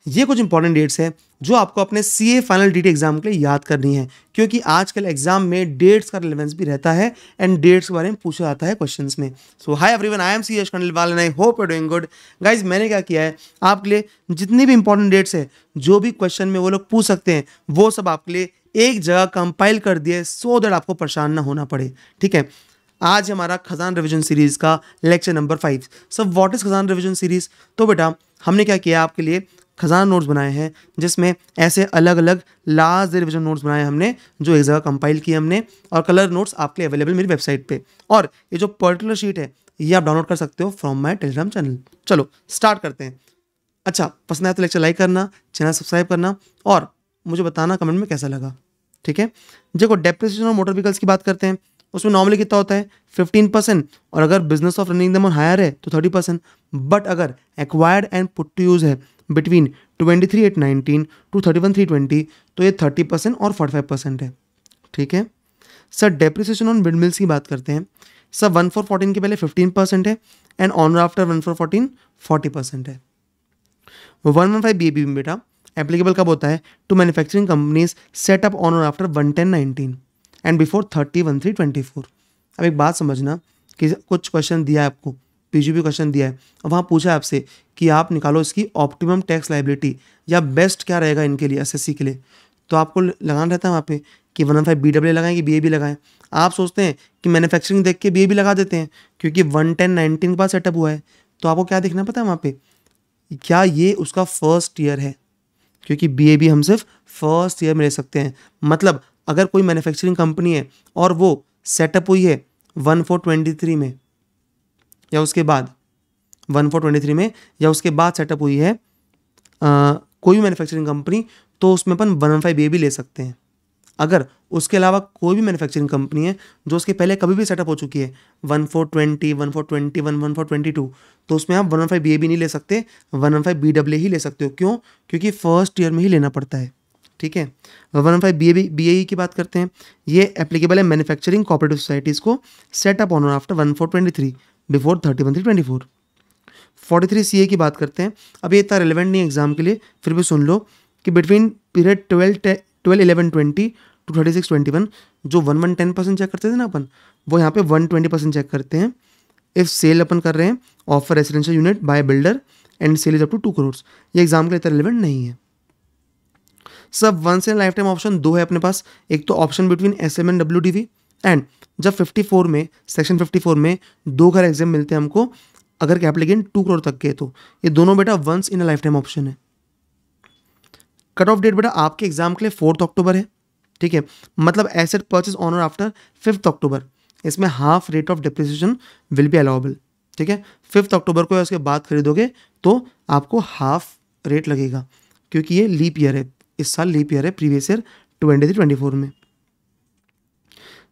ये कुछ important dates हैं जो आपको अपने सीए फाइनल डीटी एग्जाम के लिए याद करनी है, क्योंकि आजकल एग्जाम में डेट्स का रिलेवेंस भी रहता है एंड डेट्स के बारे में पूछा जाता है क्वेश्चंस में। So hi everyone, I am C Yash Khandelwal and I hope you are doing good. Guys, मैंने क्या किया है, आपके लिए जितनी भी इंपॉर्टेंट डेट्स है, जो भी क्वेश्चन में वो लोग पूछ सकते हैं, वो सब आपके लिए एक जगह कंपाइल कर दिए सो दैट आपको परेशान ना होना पड़े। ठीक है, आज हमारा खजान रिवीजन सीरीज का लेक्चर नंबर 5। सब व्हाट इज खजान रिवीजन सीरीज? तो बेटा हमने क्या किया, आपके लिए खजान नोट्स बनाए हैं, जिसमें ऐसे अलग अलग लास्ट रिवीजन नोट्स बनाए हमने, जो एक जगह कंपाइल किए हमने, और कलर नोट्स आपके लिए अवेलेबल मेरी वेबसाइट पे। और ये जो पर्टिकुलर शीट है ये आप डाउनलोड कर सकते हो फ्रॉम माय टेलीग्राम चैनल। चलो स्टार्ट करते हैं। अच्छा, पसंद आया तो लेक्चर लाइक करना, चैनल सब्सक्राइब करना और मुझे बताना कमेंट में कैसा लगा। ठीक है, देखो डेप्रिसिएशन और मोटर व्हीकल्स की बात करते हैं, उसमें नॉर्मली कितना होता है 15%, और अगर business of running them on hire है तो 30%। बट अगर acquired and put to use है बिटवीन 23,819 टू 31,320 तो ये 30% और 45% है। ठीक है सर, डेप्रिसिएशन ऑन विंडमिल्स की बात करते हैं सर, 1/4/14 के पहले 15% है एंड ऑन आफ्टर 1/4/14 40% है। 115 BAB में बेटा एप्लीकेबल कब होता है? To manufacturing companies set up on और आफ्टर 110/19 एंड बिफोर 30/1/3/24। अब एक बात समझना कि कुछ क्वेश्चन दिया है आपको, पीजीपी क्वेश्चन दिया है, और वहाँ पूछा है आपसे कि आप निकालो इसकी ऑप्टिमम टैक्स लायबिलिटी या बेस्ट क्या रहेगा इनके लिए, एसएससी के लिए। तो आपको लगाना रहता है वहाँ पे कि 115 BAA लगाएं कि BAB लगाएं। आप सोचते हैं कि मैन्युफैक्चरिंग देख के BAB लगा देते हैं क्योंकि 110/19 के बाद सेटअप हुआ है। तो आपको क्या देखना पता है वहाँ पे, क्या ये उसका फर्स्ट ईयर है, क्योंकि BAB हम सिर्फ फर्स्ट ईयर में ले सकते हैं। मतलब अगर कोई मैन्युफैक्चरिंग कंपनी है और वो सेटअप हुई है 1/4/23 में या उसके बाद 1/4/23 में या उसके बाद सेटअप हुई है कोई भी मैन्युफैक्चरिंग कंपनी, तो उसमें अपन 115 BAB ले सकते हैं। अगर उसके अलावा कोई भी मैन्युफैक्चरिंग कंपनी है जो उसके पहले कभी भी सेटअप हो चुकी है 1/4/20, 1/4/21, 1/4/22, तो उसमें आप 115 BAB नहीं ले सकते, 115 BAA ही ले सकते हो। क्यों? क्योंकि फर्स्ट ईयर में ही लेना पड़ता है। ठीक है, 115 BAE की बात करते हैं, ये एप्लीकेबल है मैन्युफैक्चरिंग कोऑपरेटिव सोसाइटीज़ को setup on after 1/4/23 before 30/1/3/24। 43 CA की बात करते हैं, अब ये इतना रिलेवेंट नहीं एग्जाम के लिए, फिर भी सुन लो कि बिटवीन पीरियड 12/11/20 टू 36/21 जो 110% चेक करते थे ना अपन, वो यहाँ पे 120% चेक करते हैं। इफ सेल अपन कर रहे हैं offer residential unit by builder and sale is up to 2 crore, ये एग्जाम के लिए इतना रिलेवेंट नहीं है। सब once in life time option दो है अपने पास, एक तो option between SM and WDV, and जब 54 में सेक्शन 54 में 2 घर एग्जाम मिलते हैं हमको अगर कैपिटल गेन 2 करोड़ तक के, तो ये दोनों बेटा once in life time option है। कट ऑफ डेट बेटा आपके एग्जाम के लिए 4 अक्टूबर है। ठीक है, मतलब एसेट परचेज ऑन और आफ्टर 5 अक्टूबर, इसमें half rate of depreciation will be allowable. ठीक है, 5 अक्टूबर को या उसके बाद खरीदोगे तो आपको हाफ रेट लगेगा, क्योंकि ये लीप ईयर है, इस साल लीप ईयर है, प्रीवियस ईयर 23-24 में।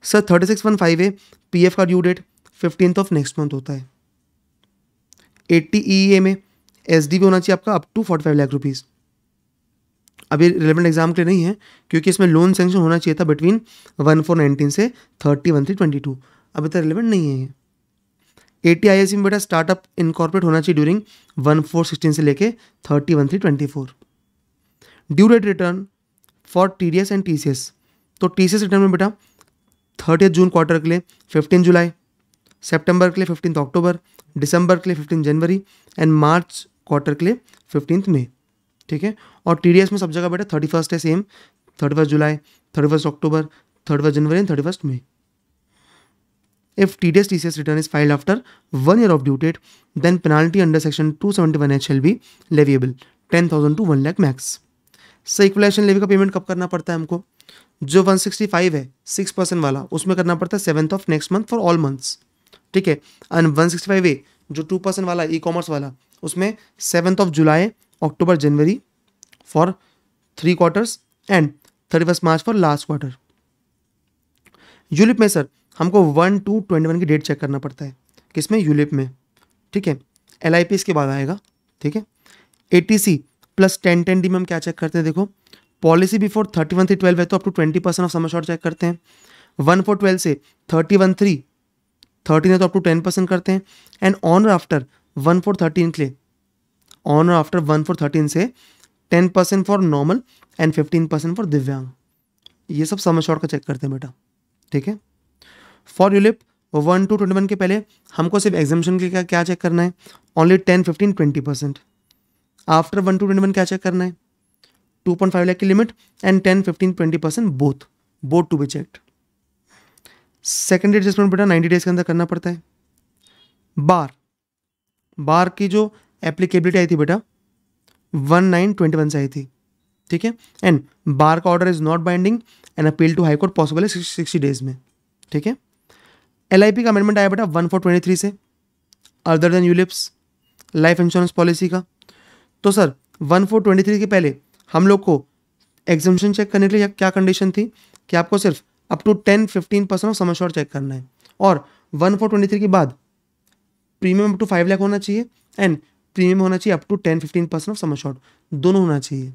सर 3615 है, PF का due date 15th of next month होता है। 80 EEA में SDB होना चाहिए आपका अप टू 45 लाख रुपीज़। अभी रिलेवेंट एग्जाम के लिए नहीं है क्योंकि इसमें लोन सेंक्शन होना चाहिए था बिटवीन 1/4/19 से 30/1/3/22, अभी तक रिलेवेंट नहीं है ये। 80 IAC में बेटा स्टार्टअप इनकॉर्पोरेट होना चाहिए ड्यूरिंग 1/4/16 से लेके 30/1/3/24। Due date return for TDS and TCS, तो TCS रिटर्न में बेटा 30 जून क्वार्टर के लिए 15 जुलाई, सितंबर के लिए 15 अक्टूबर, दिसंबर के लिए 15 जनवरी एंड मार्च क्वार्टर के लिए 15 मई। ठीक है, और TDS में सब जगह बेटा 31 है same, 31 July, 31 October, 31 January and 31 May. If TDS TCS return is filed after 1 year of due date, then penalty under section 271H shall be leviable 10,000 to 1 lakh max। Equalisation levy का payment कब करना पड़ता है हमको? जो 165 है 6% वाला, उसमें करना पड़ता है 7th of next month for all months. ठीक है, एंड 165A जो 2% वाला ई कॉमर्स वाला, उसमें 7th of July, October, January for 3 quarters and 31 March for last quarter. ULIP में सर हमको 1/2/21 की डेट चेक करना पड़ता है, किसमें? यूलिप में। ठीक है, LIP इसके बाद आएगा। ठीक है, ATC प्लस 1010D में हम क्या चेक करते हैं? देखो, पॉलिसी बिफोर 31/3/12 है तो up to 20% of sum assured check करते हैं। 1/4/12 से 31/3/13 है तो अप टू 10% करते हैं, एंड ऑन और आफ्टर 1/4/13 के लिए, ऑन और आफ्टर 1/4/13 से 10% फॉर नॉर्मल एंड 15% फॉर दिव्यांग। ये सब सम एश्योर्ड का चेक करते हैं बेटा, ठीक है। फॉर यूलिप 1 to 21 के पहले हमको सिर्फ एग्जामिशन के क्या चेक करना है, ओनली 10, 15, 20%। आफ्टर 1 to 21 क्या चेक करना है, 2.5 लाख की limit and 10, 15, 20% both to be checked. Secondary adjustment बेटा 90 डेज के अंदर करना पड़ता है। बार की जो एप्लीकेबिलिटी आई थी बेटा 1921 से आई थी, ठीक है। एंड बार का order is not binding and appeal to high court possible है 60 डेज में, ठीक है। LIP का अमेंडमेंट आया बेटा 1423 से, other than ULIPs life insurance policy का। तो सर 1423 के पहले हम लोग को एग्जामिशन चेक करने के लिए क्या कंडीशन थी कि आपको सिर्फ up to 10-15% of sum assured check करना है, और 1423 के बाद प्रीमियम अप टू 5 लाख होना चाहिए एंड प्रीमियम होना चाहिए up to 10-15% of sum assured, दोनों होना चाहिए।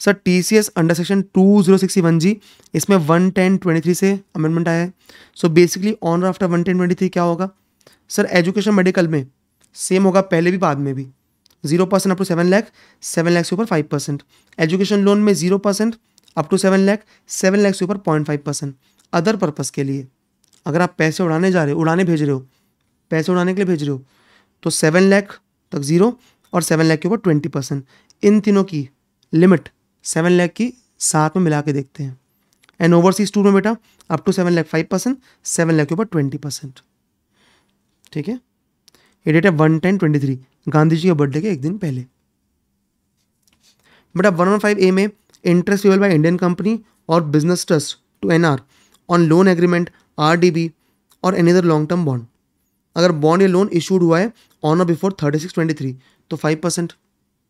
Sir TCS under section 2061G इसमें 110/23 से अमेंडमेंट आया है। सो बेसिकली ऑन और आफ्टर 110/23 क्या होगा सर, एजुकेशन मेडिकल में सेम होगा, पहले भी बाद में भी 0% अप टू 7 लाख, 7 लाख से ऊपर 5%। एजुकेशन लोन में 0% अप टू 7 लाख, 7 लाख से ऊपर 0.5%। अदर पर्पस के लिए अगर आप पैसे उड़ाने भेज रहे हो, पैसे उड़ाने के लिए भेज रहे हो, तो 7 लाख तक 0 और 7 लाख के ऊपर 20%। इन तीनों की लिमिट 7 लाख की साथ में मिला के देखते हैं। एंड ओवरसीज टूर में बेटा अप टू 7 लाख 5%, 7 लाख के ऊपर 20%, ठीक है। ये डेट है 110/23, गांधी जी के बर्थडे के एक दिन पहले। बेटा 115A में interest payable by Indian company और business trust to NR on loan agreement, RDB और any other long term bond. अगर बॉन्ड या लोन इशूड हुआ है ऑन और बिफोर 36/23 तो 5%,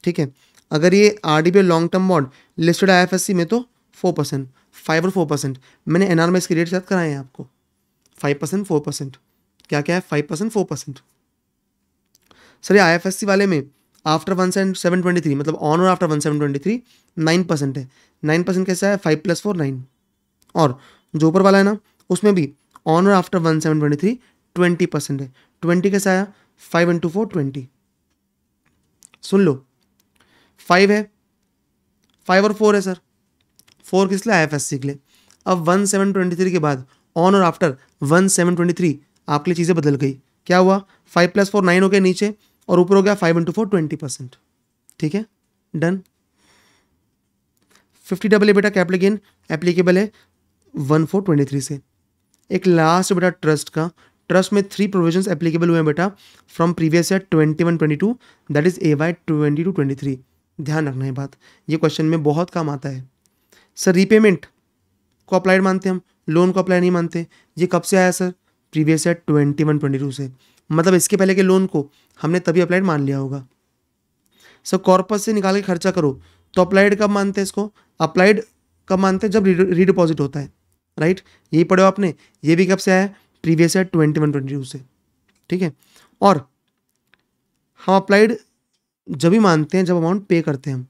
ठीक है। अगर ये RDB long term bond listed IFSC में तो 4%, 5 और 4%। मैंने NR में इसके रेट याद कराए हैं आपको, 5%, 4%। क्या क्या है 5%, 4%। सर ये IFSC वाले में आफ्टर 1723 मतलब ऑन और आफ्टर 1723 9% है। 9% कैसा है, 5 + 4 9। और जो ऊपर वाला है ना उसमें भी ऑन और आफ्टर 1723 20% है। 20 कैसा आया, 5 × 4 20। सुन लो 5 है, 5 और 4 है सर, 4 किस लिए, IFSC के लिए। अब 1723 के बाद ऑन और आफ्टर 1723 आपके लिए चीज़ें बदल गई। क्या हुआ, 5 + 4 9 हो गया नीचे, और ऊपर हो गया 5 × 4 20%, ठीक है, डन। 50AA बेटा कैपिटल गेन एप्लीकेबल है 1423 से। एक लास्ट बेटा ट्रस्ट का, ट्रस्ट में 3 प्रोविजंस एप्लीकेबल हुए हैं बेटा from previous year 21-22, that is AY 22-23। ध्यान रखना है बात, ये क्वेश्चन में बहुत काम आता है। सर रीपेमेंट को अप्लाइड मानते हैं हम, लोन को अप्लाई नहीं मानते। ये कब से आया सर, प्रीवियस ईयर 21-22 से, मतलब इसके पहले के लोन को हमने तभी अप्लाइड मान लिया होगा। सर कॉर्पस से निकाल के खर्चा करो तो अप्लाइड कब मानते हैं इसको, अप्लाइड कब मानते हैं, जब रीडिपॉजिट होता है, राइट। यही पढ़ो आपने, ये भी कब से आया, प्रीवियस ईयर 21-22 से, ठीक है। और हम अप्लाइड जब भी मानते हैं जब अमाउंट पे करते हैं हम,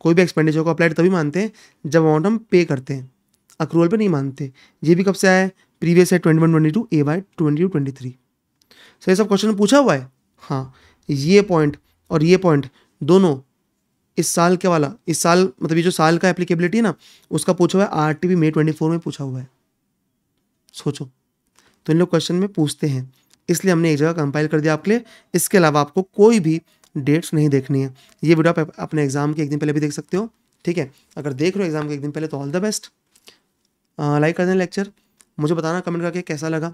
कोई भी एक्सपेंडिचर को अप्लाइड तभी मानते हैं जब अमाउंट हम पे करते हैं, अक्रूवल पे नहीं मानते। ये भी कब से आया है, प्रीवियस ईयर 21-22, AY 22-23। सो ये सब क्वेश्चन पूछा हुआ है। हाँ, ये पॉइंट और ये पॉइंट दोनों इस साल के वाला, इस साल मतलब ये जो साल का एप्लीकेबिलिटी है ना उसका पूछा हुआ है, RTP May 24 में पूछा हुआ है। सोचो, तो इन लोग क्वेश्चन में पूछते हैं, इसलिए हमने एक जगह कंपाइल कर दिया आपके लिए। इसके अलावा आपको कोई भी डेट्स नहीं देखनी है। ये वीडियो आप अपने एग्जाम के एक दिन पहले भी देख सकते हो, ठीक है। अगर देख रहे हो एग्जाम के एक दिन पहले तो ऑल द बेस्ट। लाइक कर देना लेक्चर, मुझे बताना कमेंट करके कैसा लगा,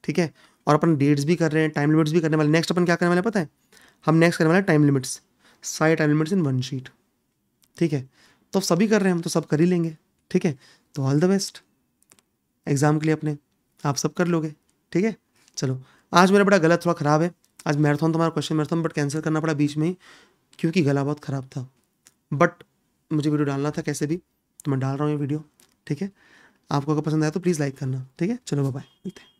ठीक है। और अपन डेट्स भी कर रहे हैं, टाइम लिमिट्स भी करने वाले। नेक्स्ट अपन क्या करने वाले पता है, हम नेक्स्ट करने वाले टाइम लिमिट्स, सारे टाइम लिमिट्स इन 1 शीट, ठीक है। तो सभी कर रहे हैं हम, तो सब कर ही लेंगे, ठीक है। तो ऑल द बेस्ट एग्जाम के लिए अपने, आप सब कर लोगे, ठीक है। चलो, आज मेरा बड़ा गला थोड़ा ख़राब है, आज मैराथन तुम्हारा क्वेश्चन मैराथन बट कैंसिल करना पड़ा बीच में ही, क्योंकि गला बहुत ख़राब था। बट मुझे वीडियो डालना था कैसे भी, तो मैं डाल रहा हूँ ये वीडियो, ठीक है। आपको अगर पसंद आया तो प्लीज़ लाइक करना, ठीक है। चलो बाय बाय, मिलते हैं।